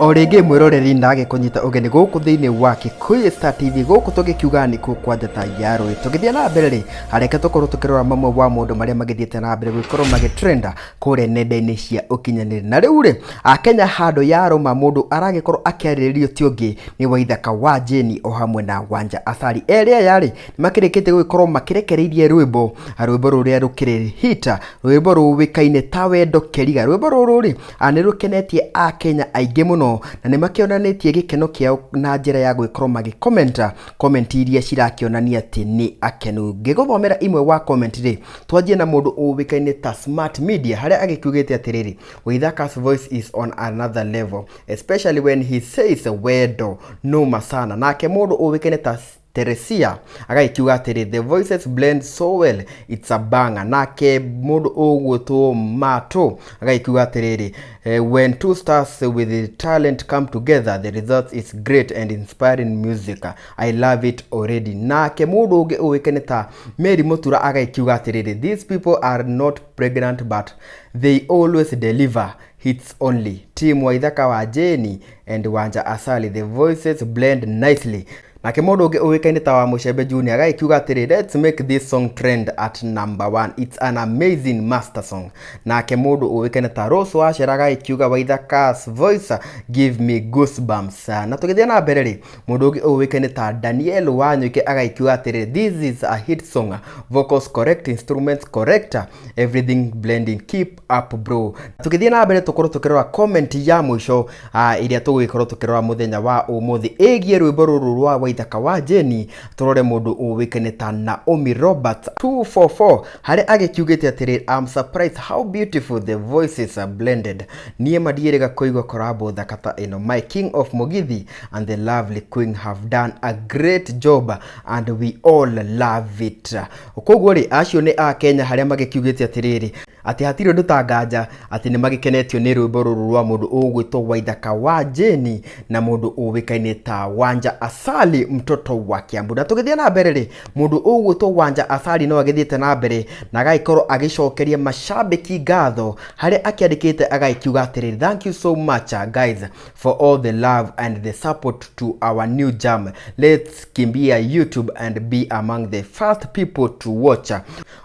Orege mwiroreri ndage kunyita ugeni guku thiini wa Kugùrùkia Star TV guku tugikiuga ni ku kwa njata ya Rwìmbo tugithia na mbere ri hareke tukorwo tukirora mamwe wa mundu maria magithiete na mbere gukorwo magitrenda kure nendaini cia ukinyaniri na riu ri Akenya handu ya roma mundu aragikorwo akiariririo ti ungi ni Waithaka Wanja o hamwe na Wanja Asali eria yari makirikite gukorwo makirekereirie Rwìmbo ruria rukiri hita Rwìmbo ruwikaine ta wendo keriga Rwìmbo ruru ri anirukenetie Akenya aingi muno na ni makionanitie gikeno kiao na njira ya gwikorwo comment iria cirakionania ati ni akenu. Ngiguthomera imwe wa comment ri twanjie na mundu uwikaine ta Smart Media haria agikiugite atiriri Waithaka's voice is on another level, especially when he says wendo noma sana. Nake mundu uwikaine ta Teresia agaikiuga atiri the voices blend so well, it's a banger. Nake mundu ugwitwo Mato agaikiuga atiriri when two stars with the talent come together, the result is great and inspiring music, I love it already. Nake mundu uge uwikene ta Mary Mutura agaikiuga atiriri these people are not pregnant but they always deliver hits only. Team Waithaka Wanja and Wanja Asali, the voices blend nicely. Nake mundu uge uwikaine ta wa Mucembe Junior agaikiuga atiri let's make this song trend at number 1, it's an amazing master song. Nake mundu uwikaine ta Rose Wachera agaikiuga Waithaka's voice give me goosebumps. Na tugithia na mbere ri mundu uge uwikaine ta Daniel Wanyuke agaikiuga atiri this is a hit song, vocals correct, instruments correct, everything blending, keep up bro. Tugithia na mbere tukorwo tukirora comment ya mwisho iria tugikorwo tukirora muthenya wa umuthi egie Rwìmbo ruru rwa Waithaka Wanja turore mundu uwikane ta Naomi Robert 244 haria agikiugite atiri I'm surprised how beautiful the voices are blended. Nie madierega koigwa korabo thakata ino, my king of Mugithi and the lovely queen have done a great job and we all love it. Koguo ri acio ni a Kenya haria magikiugite atiriri ati hatiri ndutanganja ati ni magikenetio ni Rwìmbo ruru rwa mundu ugwitwo Waithaka Wanja na mundu uwikaine ta Wanja Asali mtoto wa Kiambu. Na tugithia na mbere ri mundu ugwitwo Wanja Asali no agithiete na mbere na agaikorwo agicokeria mashabiki ngatho haria akiandikite agaikiuga atiri thank you so much guys for all the love and the support to our new jam, let's kimbia YouTube and be among the first people to watch.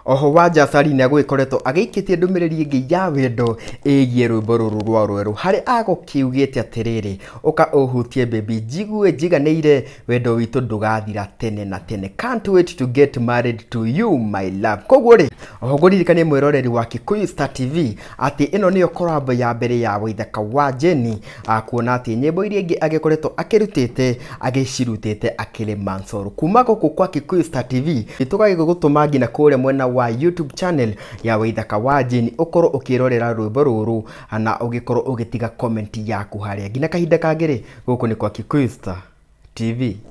Oho Wanja Asali ni agwikoretwo agaikitie ndumiriri ingi ya wendo egie Rwìmbo ruru rwa rweru hari agukiugite atiriri uka uhutie baby jigue jiganeire wendo witu ndugathira tene na tene, can't wait to get married to you my love. Koguo ri ohogoririkanie mwiroreri wa Kugùrùkia Star TV ati ino niyo collab ya mbere ya Waithaka Wanja akuona ati nyimbo iria ingi agikoretwo akirutite agicirutite akiri Mansoru kuma guku kwa Kugùrùkia Star TV itugagigutuma ngina kure mwena wa YouTube channel ya Waithaka Wanja ukorwo ukirorera Rwìmbo ruru na ugikorwo ugitiga comment yaku haria ngina kahinda kangiri guku ni kwa Kugùrùkia Star TV.